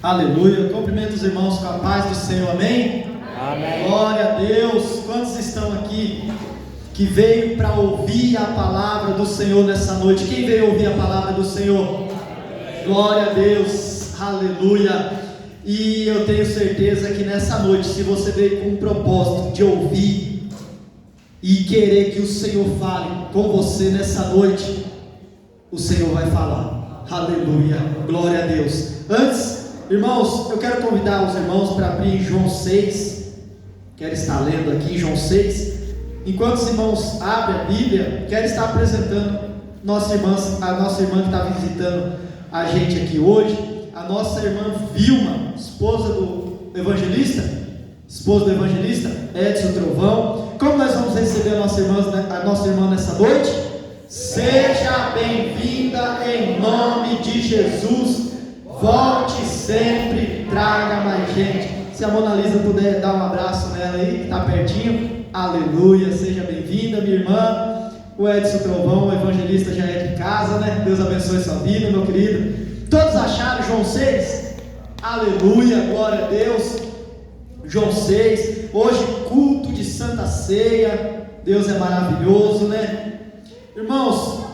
Aleluia. Cumprimento os irmãos com a paz do Senhor, amém? Amém. Glória a Deus. Quantos estão aqui que veio para ouvir a palavra do Senhor nessa noite? Quem veio ouvir a palavra do Senhor? Glória a Deus, aleluia. E eu tenho certeza que nessa noite, se você veio com um propósito de ouvir e querer que o Senhor fale com você nessa noite, o Senhor vai falar. Aleluia, glória a Deus. Antes, irmãos, eu quero convidar os irmãos para abrir João 6. Quero estar lendo aqui João 6. Enquanto os irmãos abrem a Bíblia, quero estar apresentando a nossa irmã que está visitando a gente aqui hoje, a nossa irmã Vilma, esposa do evangelista Edson Trovão. Como nós vamos receber a nossa irmã nessa noite? Seja bem-vinda em nome de Jesus. Volte sempre, traga mais gente. Se a Mona Lisa puder dar um abraço nela aí, que está pertinho. Aleluia, seja bem-vinda, minha irmã. O Edson Trovão, o evangelista, já é de casa, né? Deus abençoe sua vida, meu querido. Todos acharam João 6? Aleluia, glória a Deus. João 6, hoje culto de Santa Ceia. Deus é maravilhoso, né? Irmãos,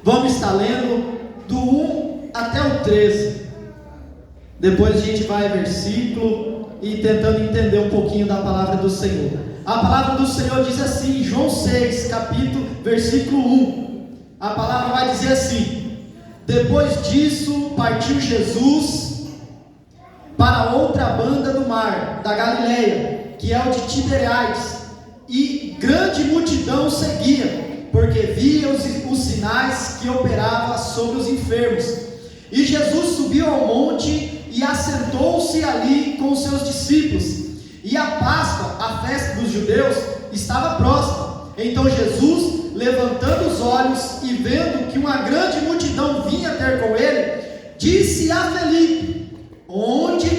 vamos estar lendo do 1 até o 13. Depois a gente vai versículo e tentando entender um pouquinho da palavra do Senhor. A palavra do Senhor diz assim, João 6, versículo 1. A palavra vai dizer assim: depois disso partiu Jesus para outra banda do mar, da Galileia, que é o de Tiberíades, e grande multidão o seguia, porque via os sinais que operava sobre os enfermos. E Jesus subiu ao monte e assentou-se ali com os seus discípulos. E a Páscoa, a festa dos judeus, estava próxima. Então Jesus, levantando os olhos e vendo que uma grande multidão vinha ter com ele, disse a Felipe: onde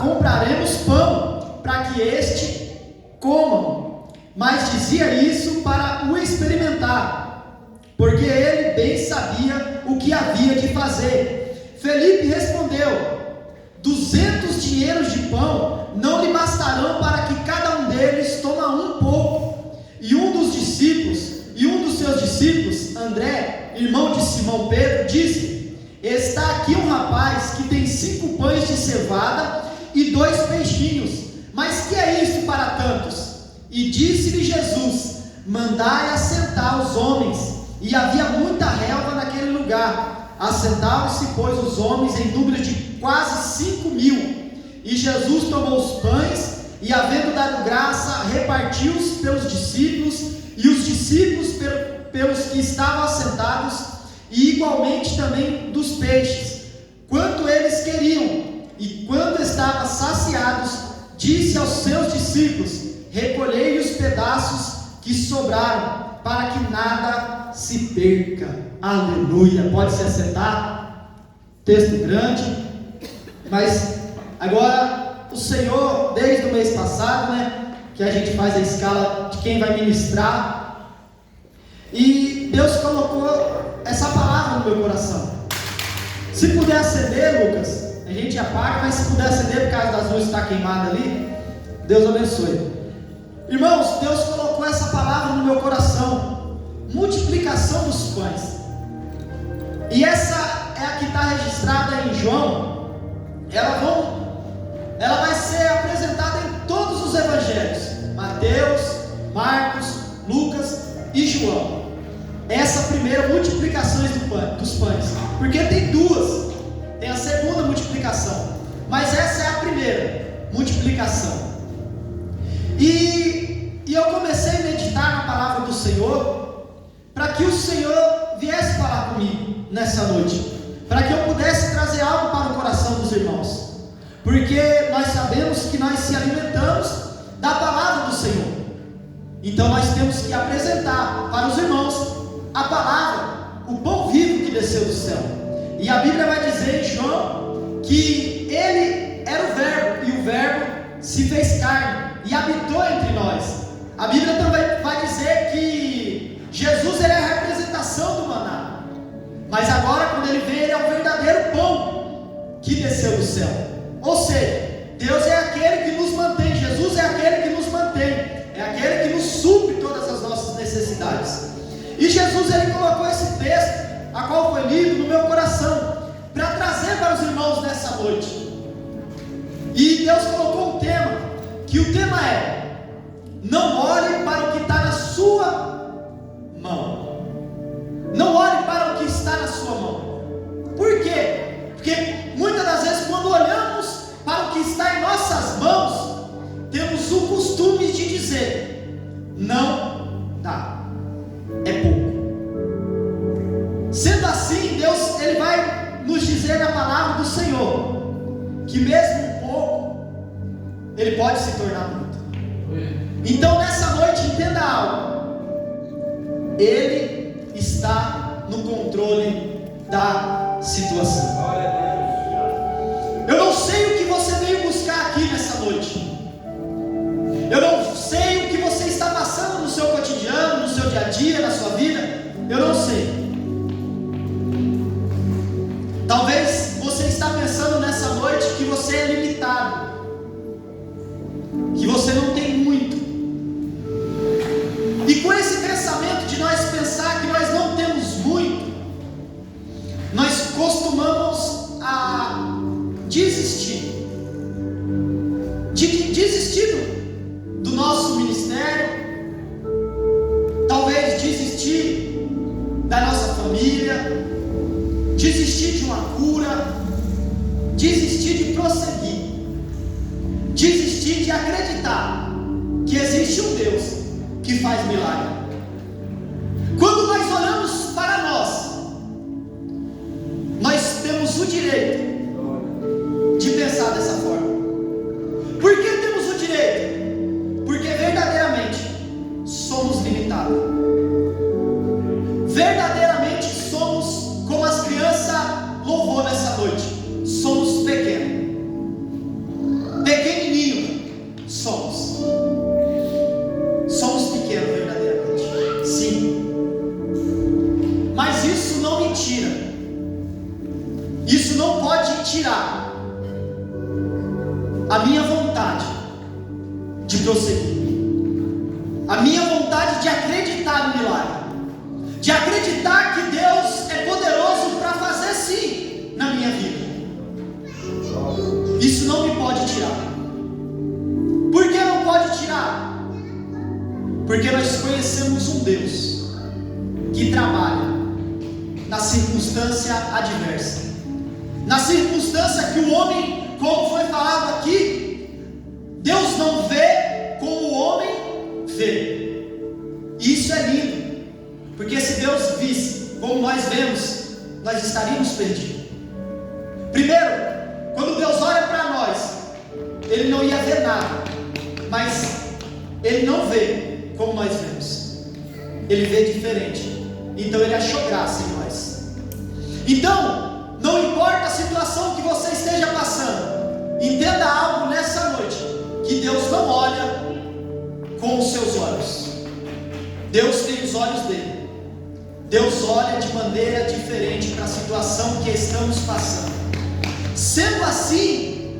compraremos pão para que este coma? Mas dizia isso para o experimentar, porque ele bem sabia o que havia de fazer. Felipe respondeu: 200 dinheiros de pão não lhe bastarão para que cada um deles toma um pouco. E um dos seus discípulos, André, irmão de Simão Pedro, disse: está aqui um rapaz que tem 5 pães de cevada e 2 peixinhos, mas que é isso para tantos? E disse-lhe Jesus: mandai assentar os homens. E havia muita relva naquele lugar. Assentaram-se, pois, os homens em número de quase 5.000. E Jesus tomou os pães e, havendo dado graça, repartiu-os pelos discípulos, e os discípulos pelos que estavam assentados, e igualmente também dos peixes, quanto eles queriam. E quando estavam saciados, disse aos seus discípulos: recolhei os pedaços que sobraram, para que nada se perca. Aleluia. Pode se assentar. Texto grande, mas agora o Senhor, desde o mês passado, né, que a gente faz a escala de quem vai ministrar, e Deus colocou essa palavra no meu coração. Se puder acender, Lucas, a gente apaga, mas se puder acender por causa das luzes que está queimada ali, Deus abençoe. Irmãos, Deus colocou essa palavra no meu coração: multiplicação dos pães. E essa é a que está registrada em João. Ela vai ser apresentada em todos os evangelhos: Mateus, Marcos, Lucas e João. Essa primeira multiplicação dos pães, porque tem duas. Tem a segunda multiplicação, mas essa é a primeira multiplicação. E eu comecei a meditar na palavra do Senhor, para que o Senhor viesse falar comigo nessa noite, para que eu pudesse trazer algo para o coração dos irmãos, porque nós sabemos que nós se alimentamos da palavra do Senhor. Então nós temos que apresentar para os irmãos a palavra, o pão vivo que desceu do céu. E a Bíblia vai dizer em João que ele era o verbo, e o verbo se fez carne e habitou entre nós. A Bíblia também vai dizer que Jesus ele é a representação do maná, mas agora quando ele vem, ele é o verdadeiro pão que desceu do céu. Ou seja, Deus é aquele que nos mantém, Jesus é aquele que nos mantém, é aquele que nos supre todas as nossas necessidades. E Jesus, ele colocou esse texto, a qual foi lido no meu coração, para trazer para os irmãos nessa noite. E Deus colocou um tema, que o tema é: não olhe para o que está na sua mão. Não olhe para o que está na sua mão. Por quê? Porque muitas das vezes, quando olhamos para o que está em nossas mãos, temos o costume de dizer: não dá, é pouco. Sendo assim, Deus, ele vai nos dizer na palavra do Senhor que mesmo um pouco, ele pode se tornar muito. Então nessa noite, entenda algo: Ele está no controle da situação. Eu não sei o que você veio buscar aqui nessa noite. Eu não sei o que você está passando no seu cotidiano, no seu dia a dia, na sua vida. Eu não sei. Talvez você está pensando nessa noite que você é limitado, que você não tem muito. E com esse pensamento de nós pensar que nós não temos muito, nós costumamos a desistir do nosso ministério, talvez desistir da nossa família, desistir de uma cura, desistir de prosseguir, desistir de acreditar que existe um Deus que faz milagre. Quando nós olhamos para nós temos o direito de pensar dessa forma. Por que temos o direito? Porque verdadeiramente somos limitados. Verdadeiramente somos, como as crianças louvou nessa noite, somos pequenos. Pequenininho somos. Somos pequenos verdadeiramente. Sim. Mas isso não me tira. Isso não pode tirar a minha vontade de prosseguir, a minha vontade de acreditar no milagre, de acreditar que Deus é poderoso para fazer sim na minha vida. Isso não me pode tirar. Por que não pode tirar? Porque nós conhecemos um Deus que trabalha na circunstância adversa, na circunstância que o homem, como foi falado aqui, Deus não vê como o homem vê. E isso é lindo, porque se Deus visse como nós vemos, nós estaríamos perdidos. Primeiro, quando Deus olha para nós, Ele não ia ver nada, mas Ele não vê como nós vemos, Ele vê diferente. Então Ele achou graça em nós. Então, não importa a situação que você esteja passando, entenda algo nessa noite: que Deus não olha com os seus olhos. Deus tem os olhos dele. Deus olha de maneira diferente para a situação que estamos passando. Sendo assim,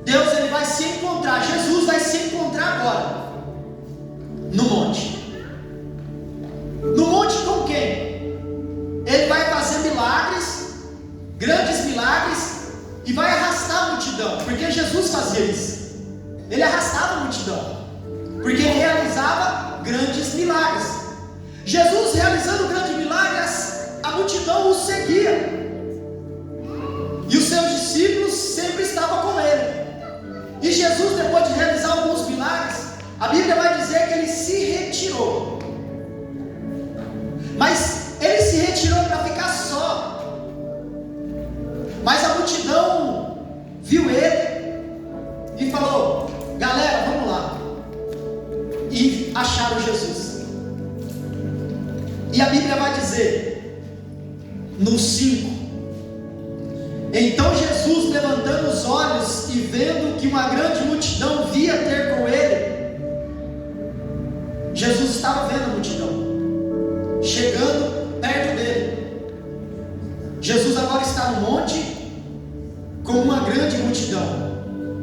Deus ele vai se encontrar, Jesus vai se encontrar agora no monte. No monte com quem? Ele vai fazer milagres, grandes milagres, e vai arrastar a multidão, porque Jesus fazia isso. Ele arrastava a multidão, porque ele realizava grandes milagres. Jesus realizando grandes milagres, a multidão o seguia, e os seus discípulos sempre estavam com ele. E Jesus, depois de realizar alguns milagres, a Bíblia vai dizer que ele se retirou. Mas ele se retirou para ficar só. Mas a multidão viu ele e falou: galera, vamos lá. E acharam Jesus. E a Bíblia vai dizer no 5: então Jesus, levantando os olhos e vendo que uma grande multidão via ter com ele, Jesus estava vendo a multidão chegando perto dele. Jesus agora estava no monte com uma grande multidão.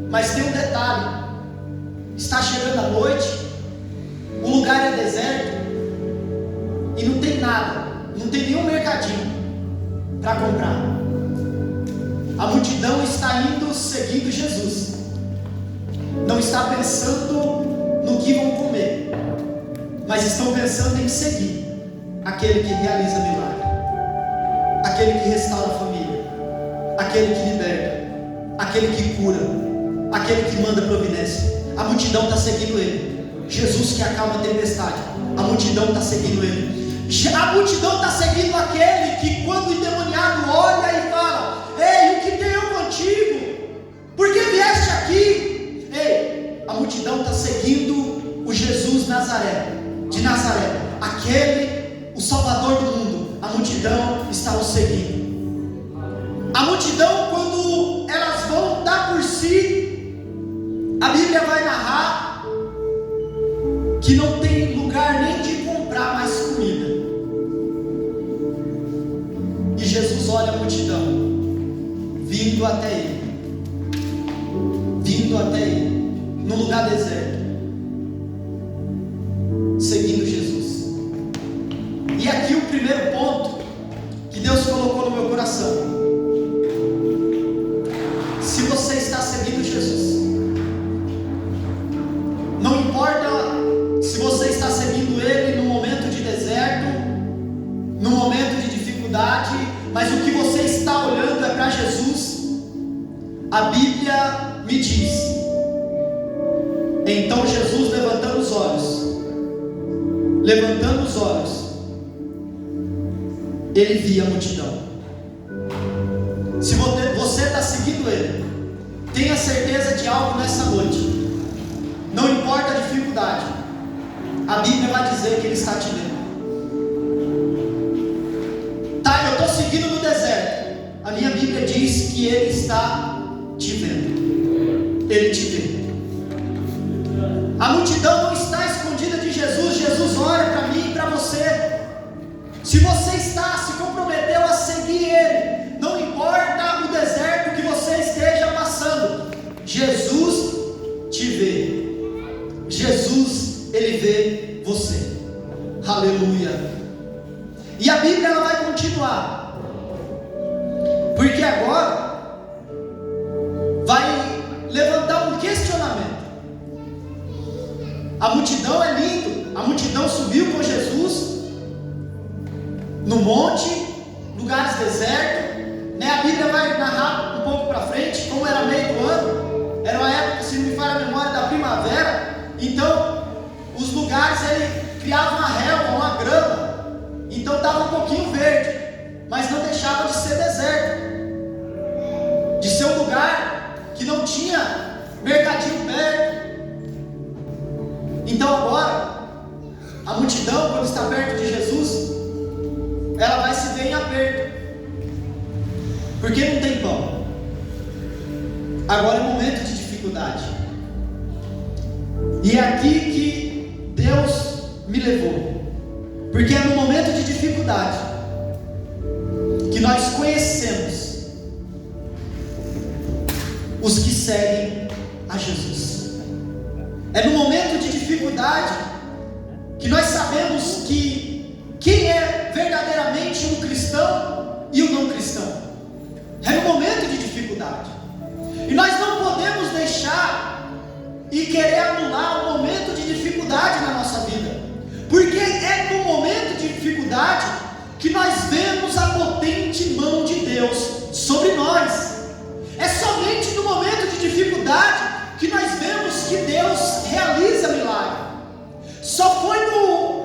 Mas tem um detalhe: está chegando a noite, o lugar é deserto e não tem nada, não tem nenhum mercadinho para comprar. A multidão está indo seguindo Jesus, não está pensando no que vão comer, mas estão pensando em seguir aquele que realiza milagre, aquele que restaura a família, aquele que liberta, aquele que cura, aquele que manda providência. A multidão está seguindo ele. Jesus que acalma a tempestade, a multidão está seguindo ele. A multidão está seguindo aquele que, quando o endemoniado olha e fala: ei, o que tenho contigo? Por que vieste aqui? Ei, a multidão está seguindo o Jesus de Nazaré, aquele, o Salvador do mundo. A multidão está o seguindo. A multidão, quando elas vão dar por si, a Bíblia vai narrar que não tem lugar nem de comprar mais comida. E Jesus olha a multidão vindo até ele, num lugar deserto, seguindo Jesus. E aqui o primeiro ponto que Deus colocou no meu coração: se você está seguindo Jesus, não importa se você está seguindo Ele no momento de deserto, no momento de dificuldade, mas o que você está olhando é para Jesus. A Bíblia me diz: então Jesus, levantando os olhos, ele via a multidão. Se você está seguindo Ele, tenha certeza de algo nessa noite. Não importa a dificuldade, a Bíblia vai dizer que Ele está te vendo. Tá, eu estou seguindo no deserto. A minha Bíblia diz que Ele está te vendo. Ele te vê. A multidão não está escondida de Jesus. Jesus olha para mim e para você. Se você se comprometeu a seguir Ele, não importa o deserto que você esteja passando, Jesus te vê. Jesus, Ele vê você. Aleluia. E a Bíblia ela vai continuar, porque agora vai levantar um questionamento. A multidão é lindo, a multidão subiu com Jesus no monte, lugares desertos, né? A Bíblia vai narrar um pouco para frente, como era meio do ano, era uma época, se não me falha a memória, da primavera. Então os lugares ele criava uma relva, uma grama, então estava um pouquinho verde, mas não deixava de ser deserto, de ser um lugar que não tinha mercadinho perto. Então agora a multidão, quando está perto de Jesus, ela vai se ver em aperto, porque não tem pão. Agora é momento de dificuldade, e é aqui que Deus me levou, porque é no momento de dificuldade que nós conhecemos os que seguem a Jesus. É no momento de dificuldade que nós sabemos quem é verdadeiramente um cristão e o não cristão. É no momento de dificuldade, e nós não podemos deixar e querer anular o momento de dificuldade na nossa vida, porque é no momento de dificuldade que nós vemos a potente mão de Deus sobre nós. É somente no momento de dificuldade que nós vemos que Deus realiza milagre. Só foi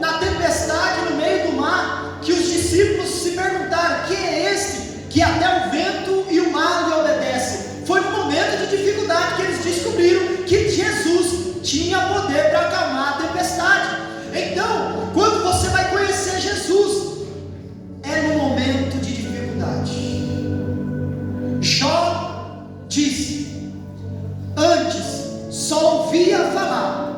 na tempestade no meio do mar que os discípulos se perguntaram: quem é este que até o vento e o mar lhe obedecem? Foi no momento de dificuldade que eles descobriram que Jesus tinha poder para acalmar a tempestade. Então, quando você vai conhecer Jesus, é no momento de dificuldade. Jó disse: antes só ouvia falar,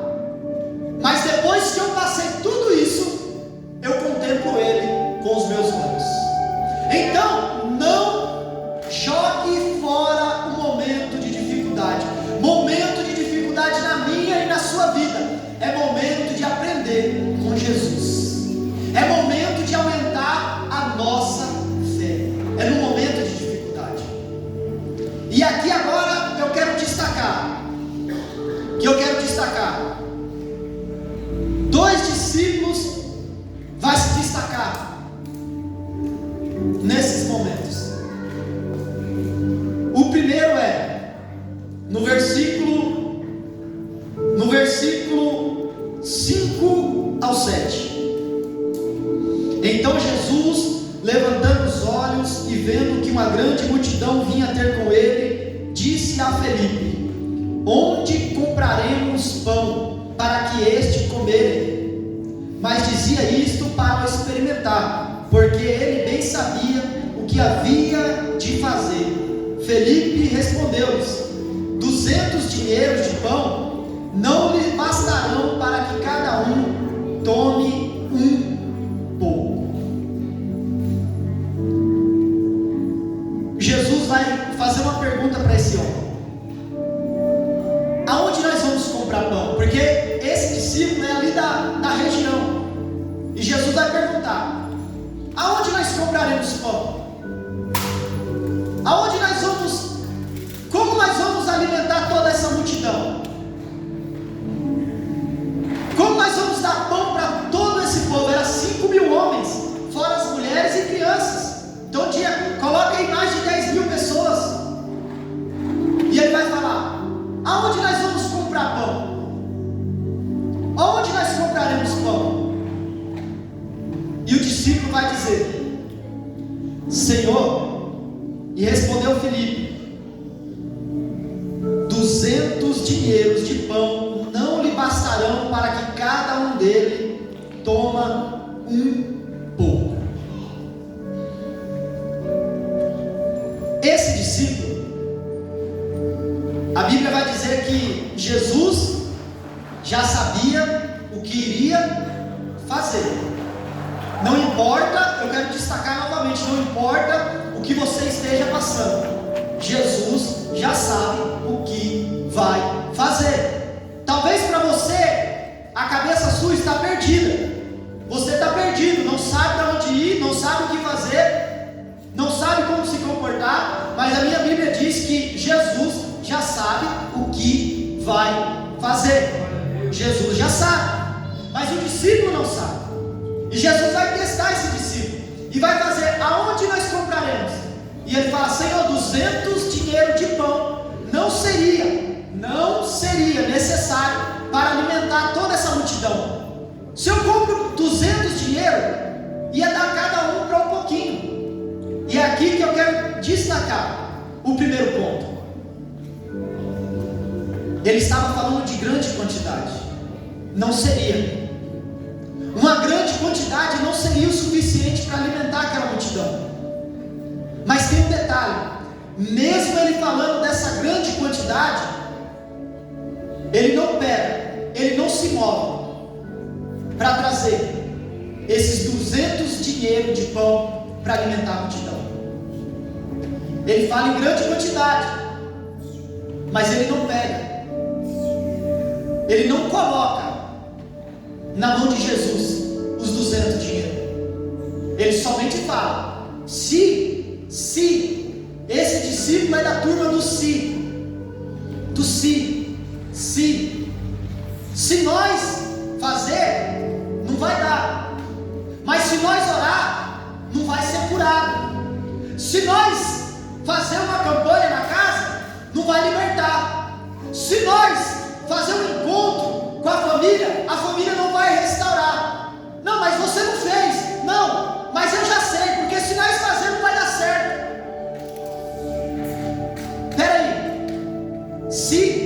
mas depois que eu passei tudo isso, eu contemplo Ele com os meus olhos. Então, não multidão vinha ter com ele, disse a Felipe: onde compraremos pão para que este comerem? Mas dizia isto para o experimentar, porque ele bem sabia o que havia de fazer. Felipe respondeu-lhes: 200 dinheiros de pão não lhe bastarão para que cada um tome um pouco. Jesus vai fazer uma pergunta para esse homem: aonde nós vamos comprar pão? Porque esse discípulo é ali da região, e Jesus vai perguntar: aonde nós compraremos pão? Aonde nós vamos, como nós vamos alimentar toda essa multidão? Como nós vamos dar pão para todo esse povo? Era 5.000 homens, fora as mulheres e crianças. Então coloca aí mais de 10.000 pessoas. E ele vai falar: aonde nós vamos comprar pão? Aonde nós compraremos pão? E o discípulo vai dizer: Senhor, e respondeu Felipe: 200 dinheiros de pão não lhe bastarão para que cada um dele toma um pouco. Esse discípulo, a Bíblia vai dizer que Jesus já sabia o que iria fazer. Não importa, eu quero destacar novamente, não importa o que você esteja passando, Jesus já sabe o que vai fazer. Talvez para você, a cabeça sua está perdida. Você está perdido, não sabe para onde ir, não sabe o que fazer, não sabe como se comportar. Mas a minha Bíblia diz que Jesus já sabe o que vai fazer. Jesus já sabe, mas o discípulo não sabe. E Jesus vai testar esse discípulo e vai fazer: aonde nós compraremos? E ele fala: Senhor, 200 dinheiros de pão não seria necessário para alimentar toda essa multidão. Se eu compro 200 dinheiro, ia dar cada um para um pouquinho. E é aqui que eu quero destacar o primeiro ponto. Ele estava falando de grande quantidade. Não seria. Uma grande quantidade não seria o suficiente para alimentar aquela multidão. Mas tem um detalhe: mesmo ele falando dessa grande quantidade, ele não pega, ele não se move para trazer esses 200 dinheiros de pão para alimentar a multidão. Ele fala em grande quantidade, mas ele não pega, ele não coloca na mão de Jesus os 200 dinheiros. Ele somente fala: se esse discípulo é da turma do se nós fazer, não vai dar. Mas se nós orar, não vai ser curado. Se nós fazer uma campanha na casa, não vai libertar. Se nós fazer um encontro com a família não vai restaurar. Não, mas você não fez. Não, mas eu já sei, porque se nós fazer, não vai dar certo. Espera aí. Se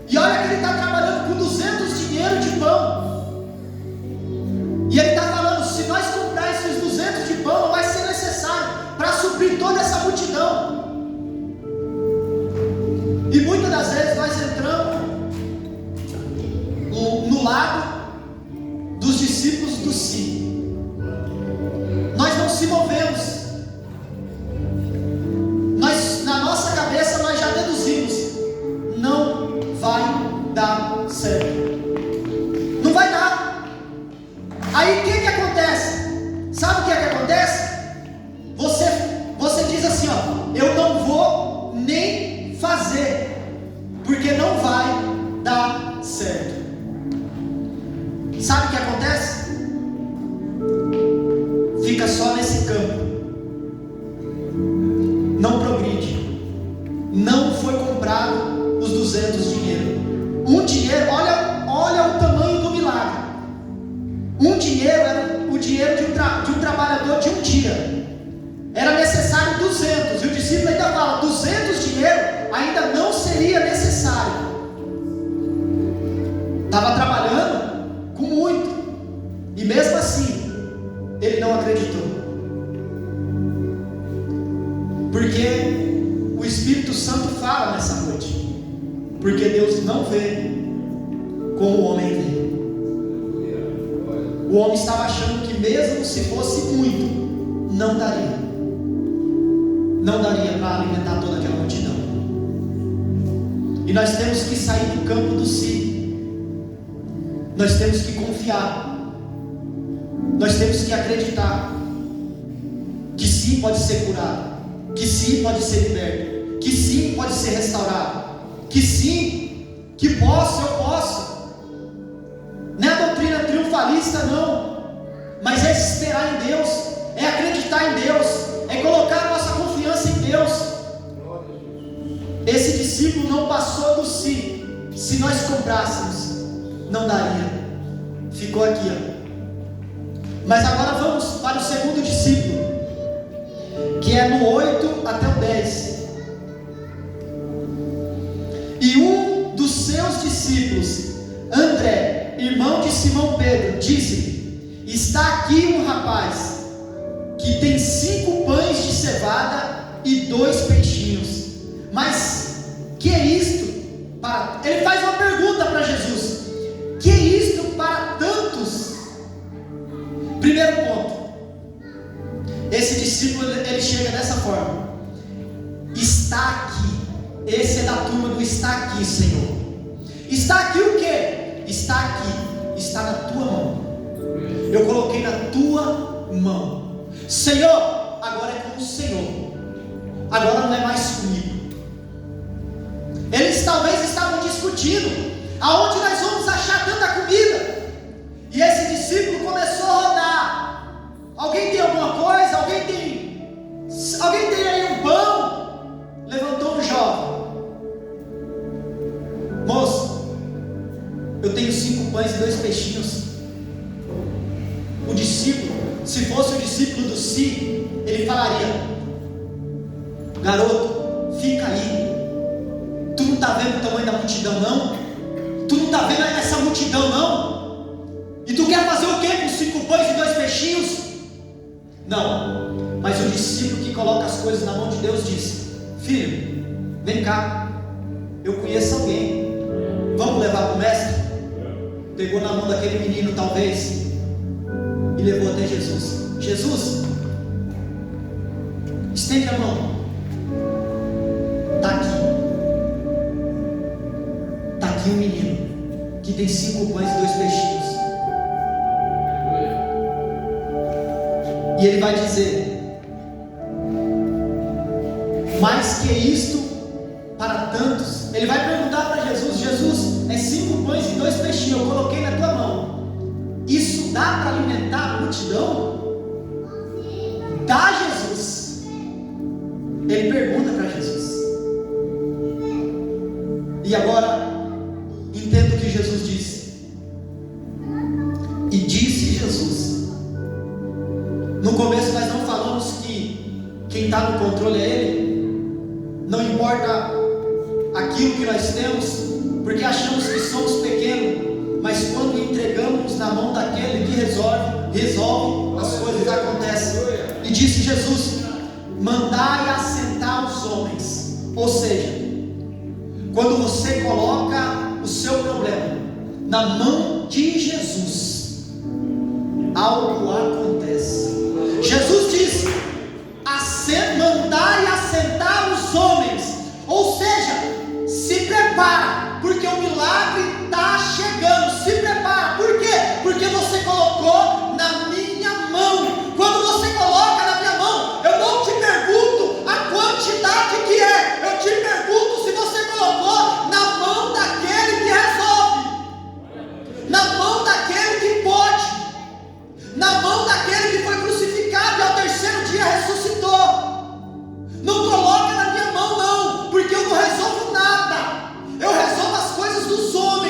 e olha que ele está trabalhando com 200 dinheiros de pão, e ele está falando: se nós comprar esses 200 de pão, não vai ser necessário para suprir toda essa multidão. E muitas das vezes nós entramos no lado dos discípulos do si. Nós não se movemos. Na nossa cabeça nós já deduzimos: não vai dar certo. Não vai dar. Aí o que acontece? Sabe o que acontece? Você diz assim: ó, eu não vou nem fazer, porque não vai dar certo. Sabe o que acontece? Fica só nesse campo, não progride. Não foi comprado os 200 dinheiro. Um dinheiro, olha o tamanho do milagre. Um dinheiro era o dinheiro de um trabalhador de um dia. estava trabalhando com muito, e mesmo assim, ele não acreditou, porque o Espírito Santo fala nessa noite, porque Deus não vê como o homem vê. O homem estava achando que mesmo se fosse muito, não daria para alimentar toda aquela multidão. E nós temos que sair do campo do si, nós temos que confiar, nós temos que acreditar que sim pode ser curado, que sim pode ser liberto, que sim pode ser restaurado, que sim, que eu posso. Não é a doutrina triunfalista não, mas é esperar em Deus, é acreditar em Deus, é colocar a nossa confiança em Deus. Esse discípulo não passou do si. Se nós comprássemos, não daria, ficou aqui, ó. Mas agora vamos para o segundo discípulo, que é no 8 até o 10. E um dos seus discípulos, André, irmão de Simão Pedro, disse: está aqui um rapaz que tem 5 pães de cevada e 2 peixinhos. Mas que é isto para... Ele faz uma pergunta para Jesus: que é isto para tantos? Primeiro ponto, esse discípulo ele chega dessa forma: está aqui. Esse é da turma do está aqui, Senhor. Está aqui o que? Está aqui, está na tua mão. Eu coloquei na tua mão, Senhor. Agora é com o Senhor, agora não é mais comigo. Eles talvez estavam discutindo aonde nós vamos achar tanta comida, e esse discípulo começou a rodar. Alguém tem alguma coisa? Alguém tem aí um pão? Levantou um jovem: moço, eu tenho 5 pães e 2 peixinhos. O discípulo, se fosse o discípulo do si, ele falaria: garoto, fica aí. Tu não está vendo o tamanho da multidão não? Tu não está vendo essa multidão não? E tu quer fazer o que com 5 pães e 2 peixinhos? Não. Mas o discípulo que coloca as coisas na mão de Deus diz: filho, vem cá, eu conheço alguém, vamos levar para o mestre? Pegou na mão daquele menino talvez e levou até Jesus. Jesus, estende a mão. Está aqui. Está aqui um menino que tem 5 pães e 2 peixinhos. E ele vai dizer: mais que isto para tantos. Ele vai perguntar para Jesus: Jesus, é 5 pães e 2 peixinhos, eu coloquei na tua mão, isso dá para alimentar a multidão? Dá, Jesus. Ele pergunta para Jesus. E agora entendo o que Jesus disse. E disse Jesus. No começo nós não falamos que quem está no controle é Ele. Não importa aquilo que nós temos, porque achamos que somos pequenos, mas quando entregamos na mão daquele que resolve, as coisas acontecem. E disse Jesus: mandai assentar os homens. Ou seja, quando você coloca o seu problema na mão de Jesus, algo acontece. Jesus disse: mandai assentar os homens. Ou seja, se prepara, porque o milagre está chegando. Se prepara, por quê? Porque você colocou na minha mão. Quando você coloca na minha mão, eu não te pergunto a quantidade que é, eu te pergunto se você colocou na mão daquele que resolve, na mão daquele que pode, na mão daquele que foi crucificado e ao terceiro dia ressuscitou. Não coloca na minha mão não, porque eu não resolvo nada, eu resolvo as coisas dos homens.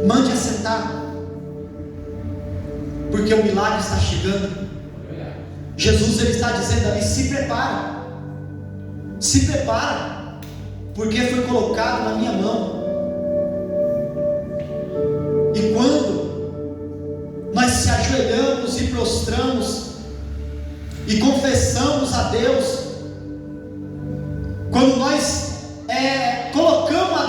Mande assentar, porque o milagre está chegando. Jesus ele está dizendo ali: se prepara, porque foi colocado na minha mão. E quando nós se ajoelhamos e prostramos e confessamos a Deus, quando nós colocamos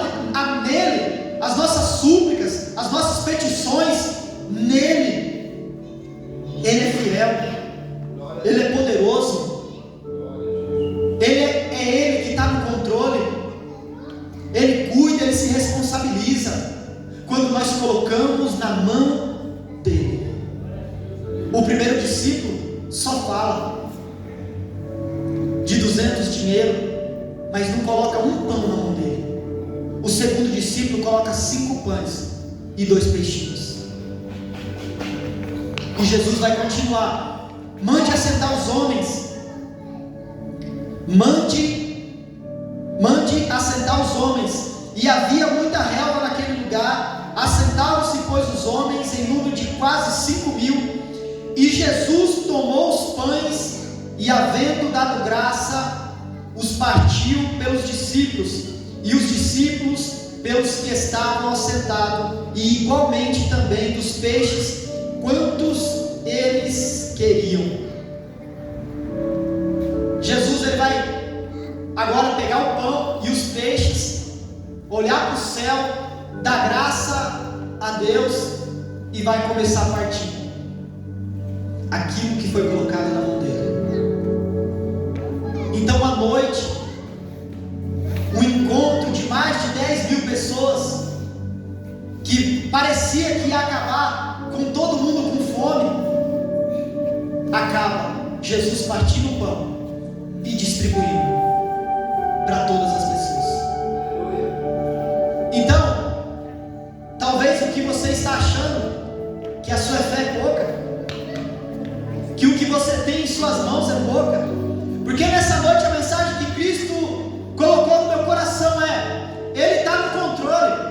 nele as nossas súplicas, as nossas petições nele, ele é fiel, ele é poderoso, é ele que está no controle, ele cuida, ele se responsabiliza. Quando nós colocamos na mão dele, o primeiro discípulo só fala de 200 dinheiro, mas não coloca um pão na mão dele. O segundo discípulo coloca 5 pães e 2 peixinhos. E Jesus vai continuar: mande assentar os homens, mande assentar os homens. E havia muita relva naquele lugar. Assentaram-se, pois, os homens em número de quase 5.000. E Jesus tomou os pães e, havendo dado graça, os partiu pelos discípulos, e os discípulos pelos que estavam assentados, e igualmente também dos peixes, quantos eles queriam. Jesus ele vai agora pegar o pão e os peixes, olhar para o céu, dar graça a Deus e vai começar a partir aquilo que foi colocado na mão dele. Então à noite, um encontro de mais de 10.000 pessoas, que parecia que ia acabar com todo mundo com fome, acaba Jesus partindo o pão e distribuindo para todas as pessoas. Então, talvez o que você está achando que a sua fé é pouca, que o que você tem em suas mãos é pouca, porque nessa noite a mensagem que Cristo colocou no meu coração Ele está no controle.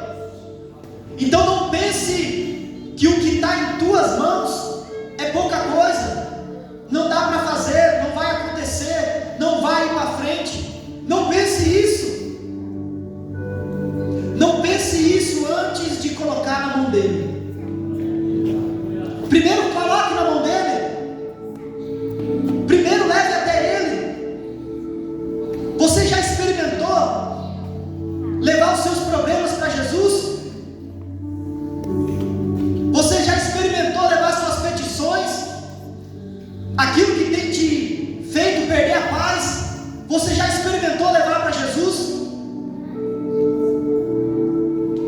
Então não pense que o que está em tuas mãos é pouca coisa, não dá para fazer, não vai acontecer, não vai ir para frente. Não pense isso. Não pense isso antes de colocar na mão dele. Primeiro coloque na mão dele. Primeiro leve até ele. Você já experimentou levar os seus problemas para Jesus? Você já experimentou levar suas petições? Aquilo que tem te feito perder a paz? Você já experimentou levar para Jesus?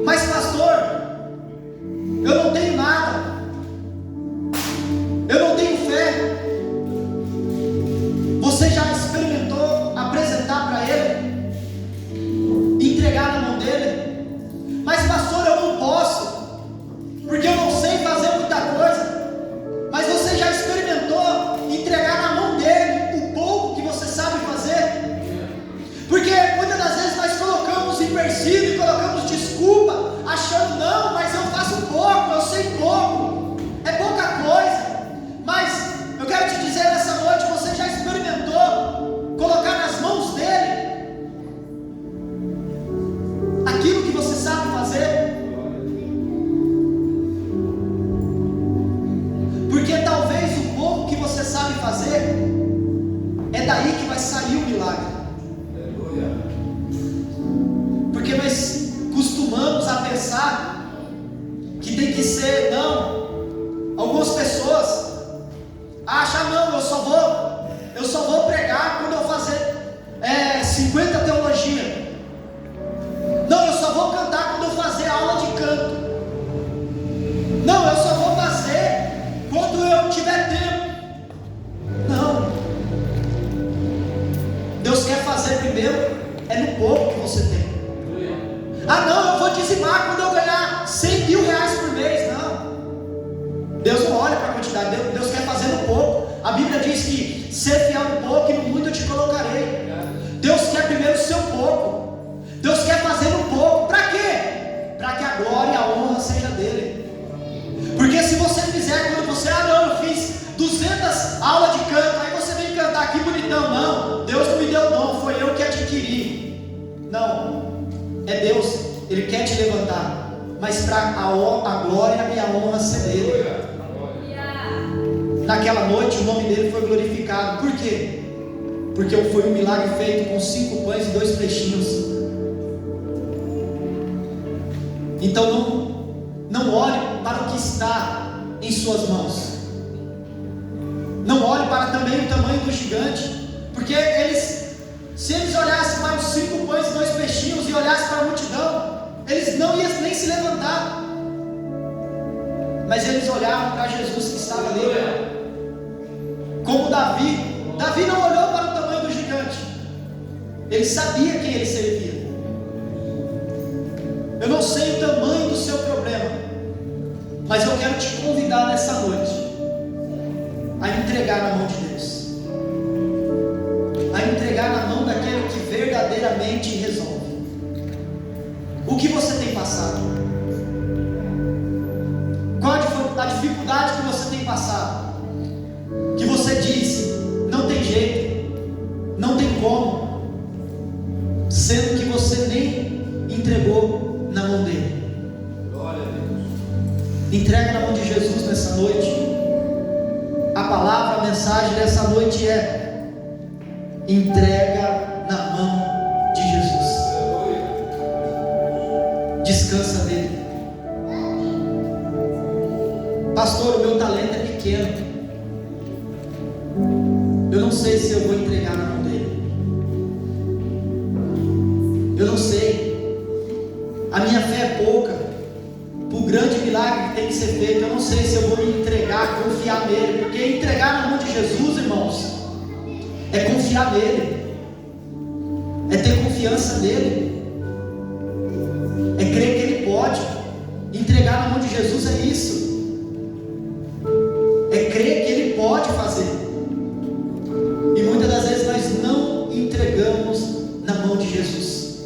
Mas pastor, eu não tenho nada, eu não tenho fé. Você já experimentou apresentar para Ele, entregar na mão dele? Mas pastor, eu não posso, porque eu não sei fazer muita coisa. Mas você já experimentou entregar na mão dele o pouco que você sabe fazer? Porque muitas das vezes nós colocamos empecilho e colocamos desculpa, achando: não, mas eu faço pouco, eu sei pouco, é pouca coisa. Mas eu quero te dizer nessa noite: você já experimentou colocar nas mãos dele aquilo que você sabe fazer? Porque talvez o pouco que você sabe fazer é daí que vai sair o milagre. Porque nós costumamos a pensar que tem que ser, não. Algumas pessoas acham: não, eu só vou pregar quando eu fazer 50 teologia. Não, eu só vou cantar quando eu fazer aula de canto. Não, eu só vou fazer quando eu tiver tempo. Não. Deus quer fazer primeiro no pouco que você tem. Ah não, eu vou dizimar quando eu ganhar 100 mil reais por mês. Não, Deus não olha para a quantidade, Deus quer fazer no pouco. A Bíblia diz que ser fiel no pouco e no muito eu te colocarei. Deus quer primeiro o seu pouco, Deus quer fazer no pouco. Para quê? Para que a glória e a honra seja dele. Porque se você fizer quando você, não, eu fiz 200 aulas de canto, aí você vem cantar aqui bonitão, não, Deus não me deu dom, foi eu que adquiri. Não, é Deus, Ele quer te levantar, mas para a glória e a honra ser dele. Naquela noite o nome dele foi glorificado. Por quê? Porque foi um milagre feito com 5 pães e 2 peixinhos. Então não olhe para o que está em suas mãos. Não olhe para também o tamanho do gigante, porque se eles olhassem para os 5 pães e 2 peixinhos e olhassem para a multidão, eles não iam nem se levantar. Mas eles olhavam para Jesus que estava ali. Como Davi não olhou para o tamanho do gigante, ele sabia quem ele servia. Eu não sei o tamanho do seu problema, mas eu quero te convidar nessa noite a entregar na mão de Deus, a entregar na mão daquele que verdadeiramente resolve. O que você tem passado? Qual a dificuldade que você tem passado? Que você disse, não tem jeito, não tem como, sendo que você nem entregou na mão dele. Glória a Deus. Entrega na mão de Jesus nessa noite. A palavra, a mensagem dessa noite é: entrega na mão de Jesus. Descansa nele. Pastor, o meu talento é pequeno, eu não sei se eu vou entregar na mão dele. Eu não sei. A minha fé é pouca para o grande milagre que tem que ser feito. Eu não sei se eu vou me entregar, confiar nele. Porque entregar na mão de Jesus, irmãos, é confiar nele, é ter confiança nele, é crer que ele pode. Entregar na mão de Jesus é isso, é crer que ele pode fazer. E muitas das vezes nós não entregamos na mão de Jesus.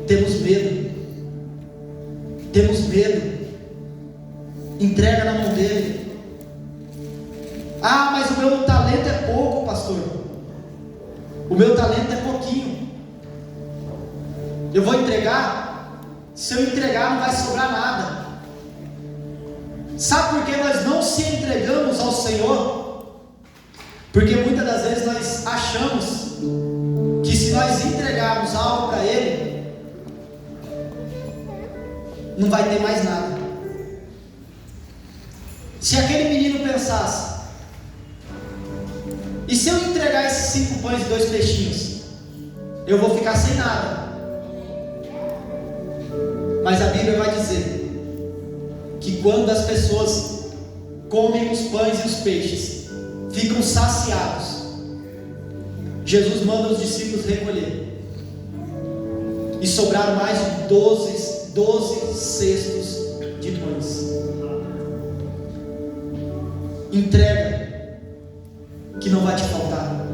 Temos medo. Temos medo. Entrega na mão dele. Ah, mas o meu talento é pouco, pastor. O meu talento é pouquinho. Eu vou entregar? Se eu entregar, não vai sobrar nada. Sabe por que nós não se entregamos ao Senhor? Porque muitas das vezes nós achamos que se nós entregarmos algo para Ele, não vai ter mais nada. Se aquele menino pensasse, e se eu entregar esses 5 pães e 2 peixinhos, eu vou ficar sem nada. Mas a Bíblia vai dizer que quando as pessoas comem os pães e os peixes, ficam saciados, Jesus manda os discípulos recolher, e sobraram mais de 12 cestos de pães. Entrega, que não vai te faltar.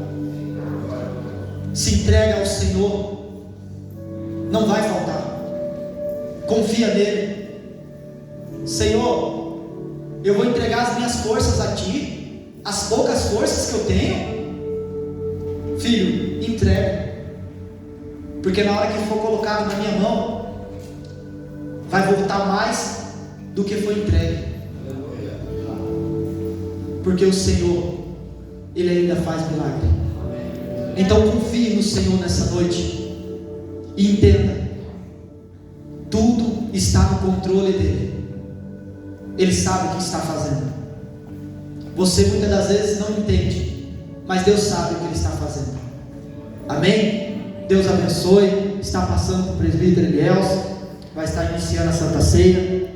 Se entrega ao Senhor, não vai faltar. Confia nele. Senhor, eu vou entregar as minhas forças a Ti, as poucas forças que eu tenho. Filho, entrega, porque na hora que for colocado na minha mão, vai voltar mais do que foi entregue. Porque o Senhor, Ele ainda faz milagre. Então confie no Senhor nessa noite e entenda, tudo está no controle dEle. Ele sabe o que está fazendo. Você muitas das vezes não entende, mas Deus sabe o que Ele está fazendo. Amém? Deus abençoe. Está passando com o presbítero Elielson, vai estar iniciando a Santa Ceia.